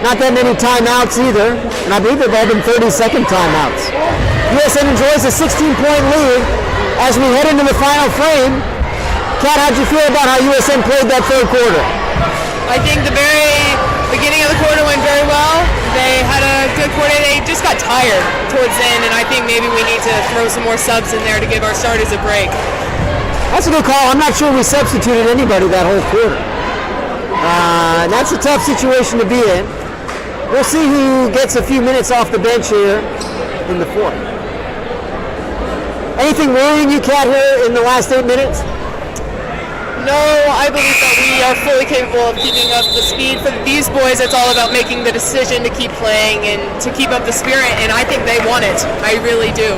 Not that many timeouts either, and I believe they've all been 30-second timeouts. USN enjoys a 16-point lead as we head into the final frame. Kat, how'd you feel about how USN played that third quarter? I think the very beginning of the quarter went very well. They had a good quarter. They just got tired towards the end, and I think maybe we need to throw some more subs in there to give our starters a break. That's a good call. I'm not sure we substituted anybody that whole quarter. That's a tough situation to be in. We'll see who gets a few minutes off the bench here in the fourth. Anything worrying you, Kat, here in the last 8 minutes? No, I believe that we are fully capable of keeping up the speed. For these boys, it's all about making the decision to keep playing and to keep up the spirit, and I think they want it. I really do.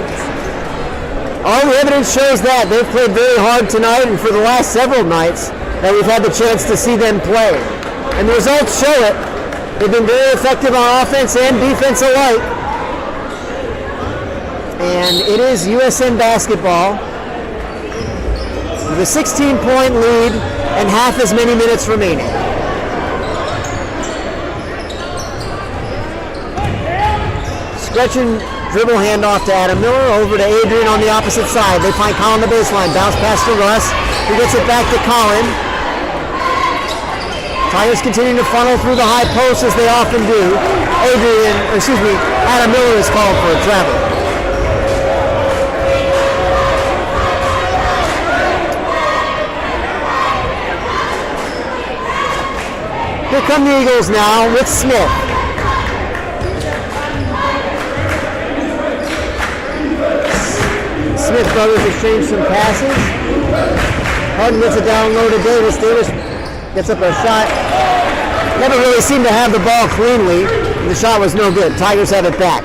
All the evidence shows that. They've played very hard tonight, and for the last several nights that we've had the chance to see them play. And the results show it. They've been very effective on offense and defense alike. And it is USN basketball with a 16-point lead and half as many minutes remaining. Scretchen dribble handoff to Adam Miller, over to Adrian on the opposite side. They find Colin on the baseline, bounce pass to Russ, who gets it back to Colin. Tigers continuing to funnel through the high post as they often do. Adam Miller is called for a travel. Here come the Eagles now with Smith. Smith brothers exchange some passes. Harden gets it down low to Davis. Davis gets up a shot. Never really seemed to have the ball cleanly. The shot was no good. Tigers have it back.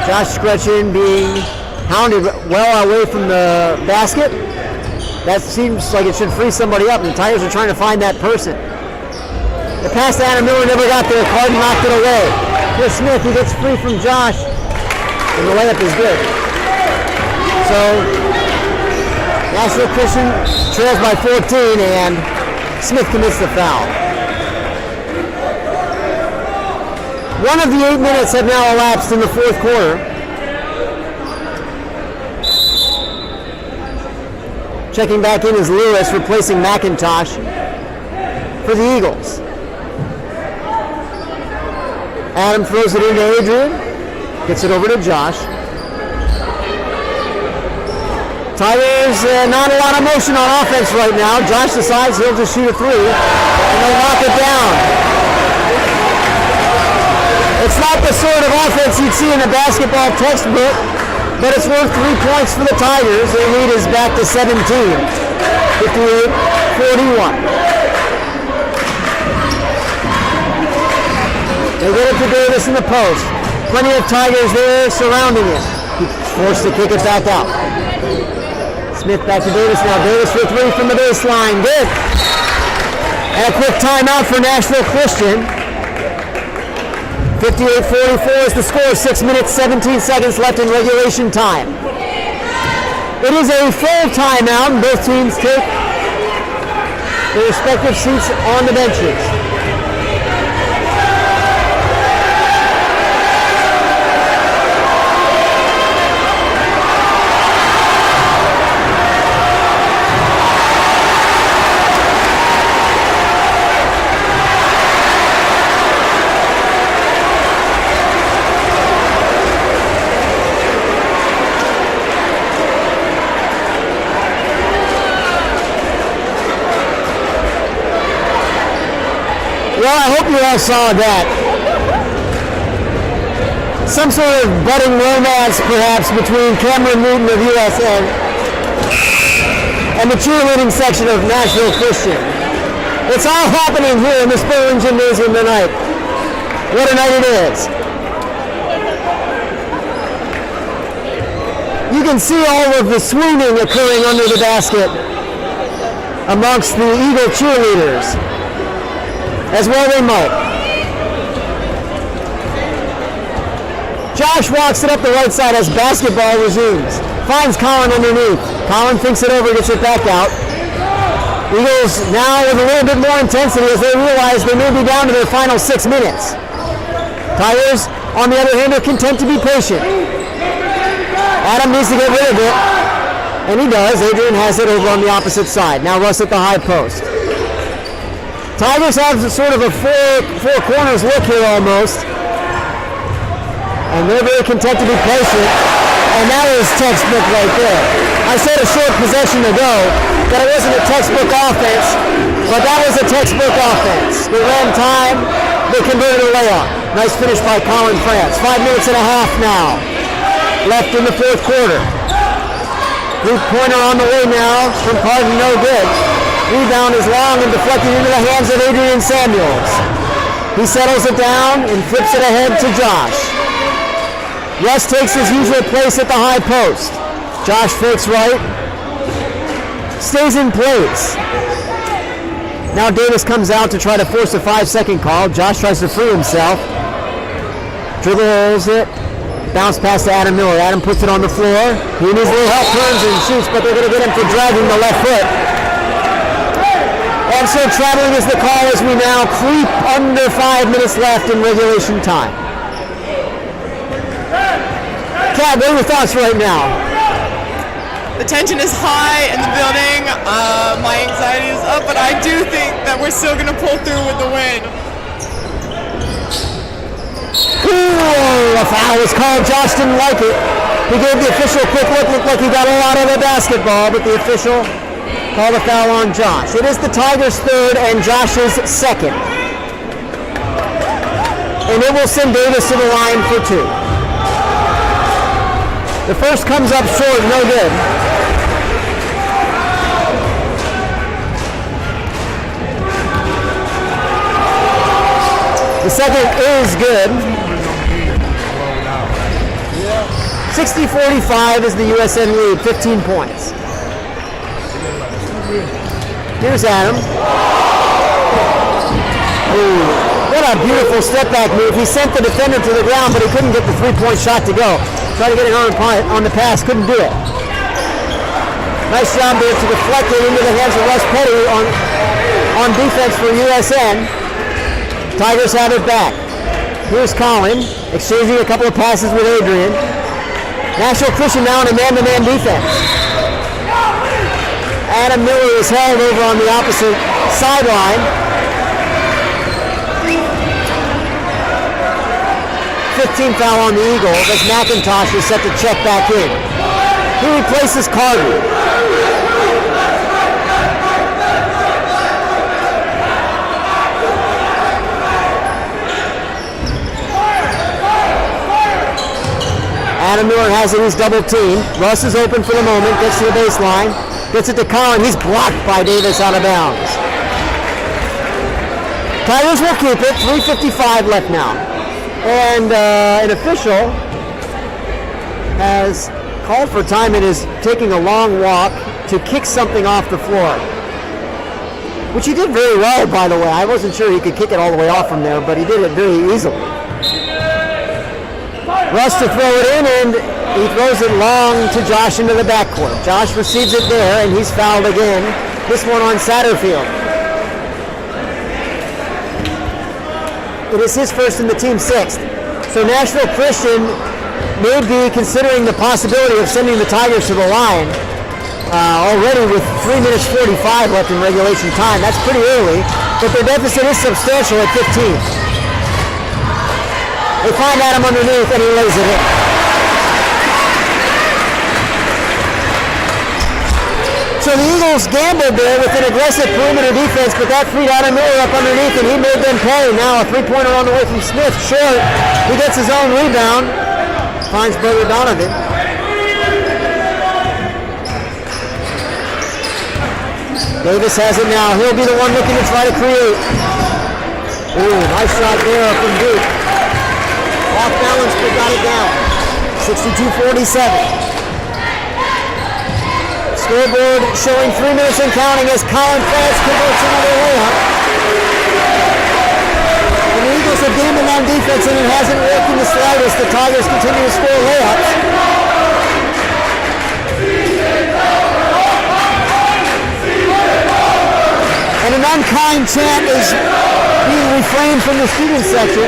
Josh Scretchen being hounded well away from the basket. That seems like it should free somebody up, and the Tigers are trying to find that person. The pass to Adam Miller never got there. Carden knocked it away. Here's Smith. He gets free from Josh, and the layup is good. So Nashville Christian trails by 14, and Smith commits the foul. One of the 8 minutes have now elapsed in the fourth quarter. Checking back in is Lewis, replacing McIntosh for the Eagles. Adam throws it into Adrian, gets it over to Josh. Tigers, not a lot of motion on offense right now. Josh decides he'll just shoot a three, and they'll knock it down. It's not the sort of offense you'd see in a basketball textbook, but it's worth 3 points for the Tigers. Their lead is back to 17, 58-41. They get it to Davis in the post. Plenty of Tigers there surrounding him. He's forced to kick it back out. Smith back to Davis now. Davis for three from the baseline. Good. And a quick timeout for Nashville Christian. 58-44 is the score. 6 minutes, 17 seconds left in regulation time. It is a full timeout, and both teams take their respective seats on the benches. Well, I hope you all saw that. Some sort of budding romance, perhaps, between Cameron Newton of USN and the cheerleading section of Nashville Christian. It's all happening here in the Spurling Gymnasium tonight. What a night it is. You can see all of the swooning occurring under the basket amongst the Eagle cheerleaders. As well they might. Josh walks it up the right side as basketball resumes. Finds Colin underneath. Colin thinks it over, gets it back out. Eagles now with a little bit more intensity as they realize they may be down to their final 6 minutes. Tigers, on the other hand, are content to be patient. Adam needs to get rid of it, and he does. Adrian has it over on the opposite side. Now Russ at the high post. Tigers have sort of a four corners look here almost. And they're very content to be patient. And that was textbook right there. I said a short possession ago that it wasn't a textbook offense, but that was a textbook offense. They ran time, they converted a layup. Nice finish by Colin France. 5 minutes and a half now left in the fourth quarter. Three-pointer on the way now from Carden, no good. Rebound is long and deflected into the hands of Adrian Samuels. He settles it down and flips it ahead to Josh. Russ takes his usual place at the high post. Josh fakes right. Stays in place. Now Davis comes out to try to force a 5-second call. Josh tries to free himself. Dribbles it. Bounce pass to Adam Miller. Adam puts it on the floor. He needs a little help, turns and shoots, but they're going to get him for dragging the left foot. And so traveling is the call as we now creep under 5 minutes left in regulation time. Kat, what are your thoughts right now? The tension is high in the building. My anxiety is up, but I do think that we're still going to pull through with the win. Ooh, a foul was called. Josh didn't like it. He gave the official a quick look. Looked like he got a lot of the basketball, but the official called a foul on Josh. It is the Tigers' third and Josh's second. And it will send Davis to the line for two. The first comes up short, no good. The second is good. 60-45 is the USN lead, 15 points. Here's Adam. Ooh, what a beautiful step back move. He sent the defender to the ground, but he couldn't get the three-point shot to go. Tried to get it on the pass, couldn't do it. Nice job there to deflect it into the hands of Russ Petty on defense for USN. Tigers have it back. Here's Colin, exchanging a couple of passes with Adrian. National Christian now in a man-to-man defense. Adam Miller is held over on the opposite sideline. 15th foul on the Eagles as McIntosh is set to check back in. He replaces Carter. Adam Miller has it, he's double teamed. Russ is open for the moment, gets to the baseline, gets it to Collin, he's blocked by Davis out of bounds. Tigers will keep it, 3:55 left now. And an official has called for time and is taking a long walk to kick something off the floor. Which he did very well, by the way. I wasn't sure he could kick it all the way off from there, but he did it very easily. Russ to throw it in, and he throws it long to Josh into the backcourt. Josh receives it there, and he's fouled again. This one on Satterfield. It is his first and the team's sixth. So Nashville Christian may be considering the possibility of sending the Tigers to the line already with 3 minutes 45 left in regulation time. That's pretty early, but their deficit is substantial at 15. They find Adam underneath and he lays it in. So the Eagles gambled there with an aggressive perimeter defense, but that freed Adam Miller up underneath and he made them pay. Now a three-pointer on the way from Smith, short. He gets his own rebound, finds Brother Donovan. Davis has it now. He'll be the one looking to try to create. Ooh, nice shot there from Duke. Off balance, but got it down. 62-47. Scoreboard showing 3 minutes and counting as Colin France converts another layup. And the Eagles have gambled on defense and it hasn't worked in the slightest. The Tigers continue to score layups. And an unkind chant is being refrained from the student section.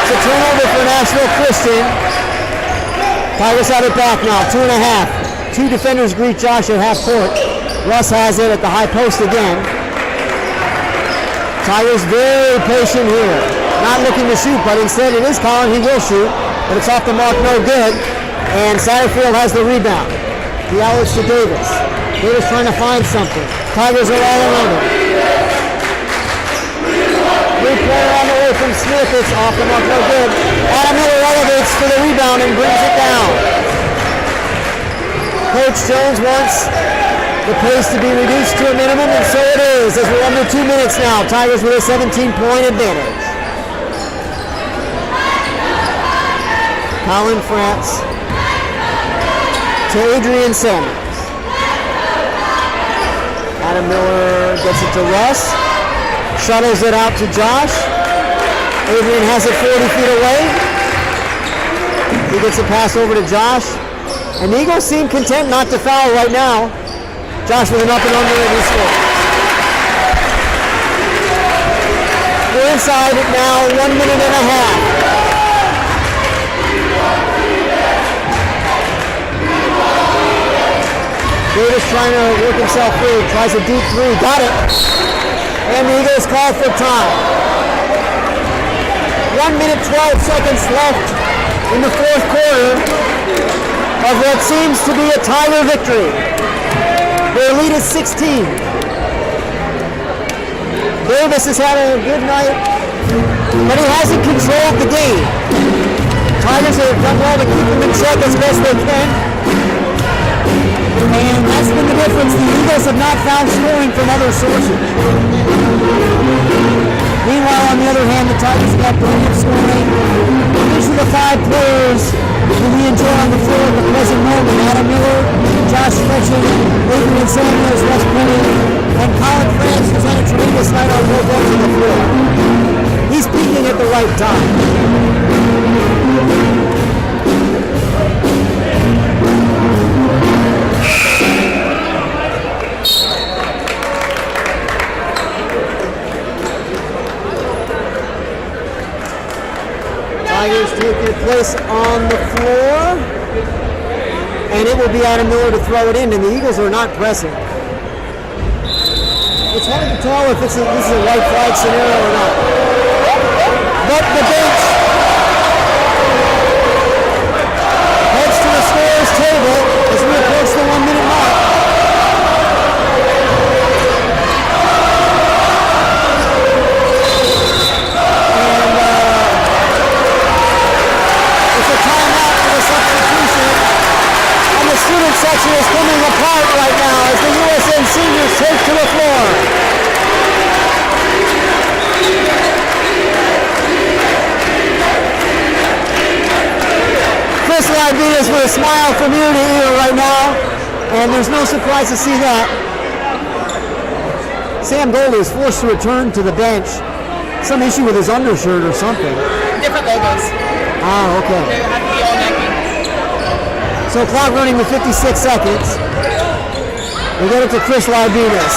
It's a turnover for Nashville Christian. Tigers have it back now, 2.5. Two defenders greet Josh at half court. Russ has it at the high post again. Tigers very patient here. Not looking to shoot, but instead it is Colin, he will shoot. But it's off the mark, no good. And Satterfield has the rebound. The outlets to Davis. Davis trying to find something. Tigers are all around him. Three-pointer on the way from Smith. It's off the mark, no good. Adam Miller elevates for the rebound and brings it down. Coach Jones wants the pace to be reduced to a minimum, and so it is, as we're under 2 minutes now. Tigers with a 17-point advantage. Colin France to Adrian Sanders. Adam Miller gets it to Russ. Shuttles it out to Josh. Adrian has it 40 feet away. He gets a pass over to Josh. And the Eagles seem content not to foul right now. Josh with an up and under and he scores. We're inside it now, 1 minute and a half. Davis trying to work himself free, tries a deep three, got it. And the Eagles call for time. 1 minute, 12 seconds left in the fourth quarter of what seems to be a Tiger victory. Their lead is 16. Davis has had a good night, but he hasn't controlled the game. Tigers have done well to keep him in check as best they can. And that's been the difference. The Eagles have not found scoring from other sources. Meanwhile, on the other hand, the Tigers have got plenty of scoring. These are the 5 players who we enjoy on the floor at the present moment. Adam Miller, Josh Fletcher, Adrian Samuels, Wes Penny, and Colin France, who's had a tremendous night on both ends of the floor. He's peaking at the right time. Tigers take their place on the floor, and it will be Adam Miller to throw it in, and the Eagles are not pressing. It's hard to tell if this is a white flag scenario or not. But the bench heads to the scorer's table as we approach the 1 minute mark. The student section is coming apart right now as the USN seniors take to the floor. Chris Livenas with a smile from ear to ear right now, and there's no surprise to see that. Sam Golder is forced to return to the bench. Some issue with his undershirt or something. Different logos. Ah, okay. They have to be all Nike. So clock running with 56 seconds. We get it to Chris Livenas.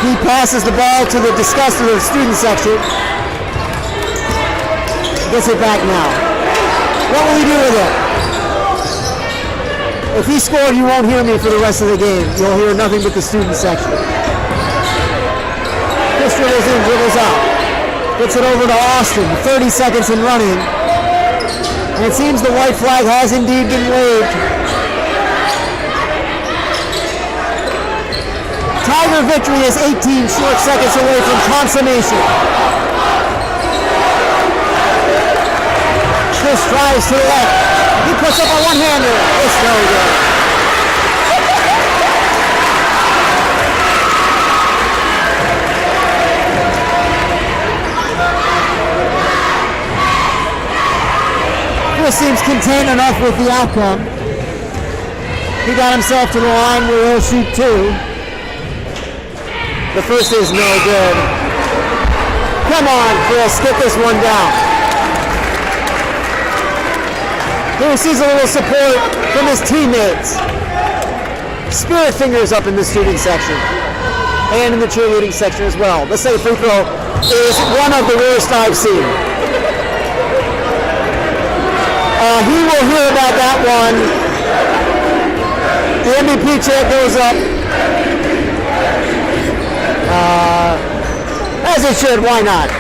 He passes the ball to the disgust of the student section. Gets it back now. What will he do with it? If he scored, you won't hear me for the rest of the game. You'll hear nothing but the student section. Chris dribbles in, dribbles out. Gets it over to Austin. 30 seconds in running. And it seems the white flag has indeed been waved. Tiger victory is 18 short seconds away from consummation. Chris drives to the left. He puts up a one-hander. It's no good. Chris seems content enough with the outcome. He got himself to the line where he'll shoot two. The first is no good. Come on, Chris, get this one down. He receives a little support from his teammates. Spirit fingers up in the student section and in the cheerleading section as well. The second free throw is one of the worst I've seen. He will hear about that one. The MVP check goes up. As it should, why not?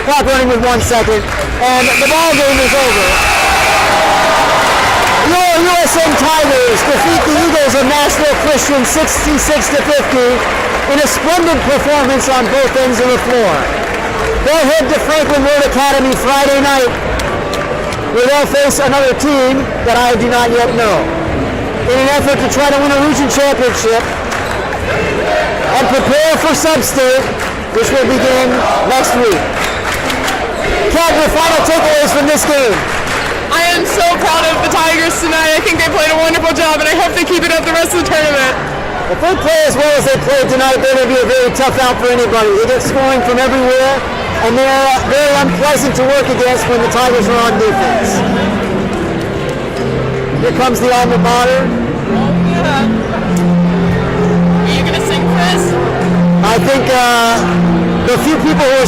Clock running with 1 second, and the ball game is over. Your USN Tigers defeat the Eagles of Nashville Christian 66-50 in a splendid performance on both ends of the floor. They'll head to Franklin Road Academy Friday night, where they'll face another team that I do not yet know, in an effort to try to win a region championship and prepare for sub-state, which will begin next week. Kat, your final takeaways from this game? I am so proud of the Tigers tonight. I think they played a wonderful job, and I hope they keep it up the rest of the tournament. If they play as well as they played tonight, they're going to be a very tough out for anybody. They get scoring from everywhere, and they're very unpleasant to work against when the Tigers are on defense. Here comes the alma mater. Yeah. Are you going to sing, Chris? I think the few people who are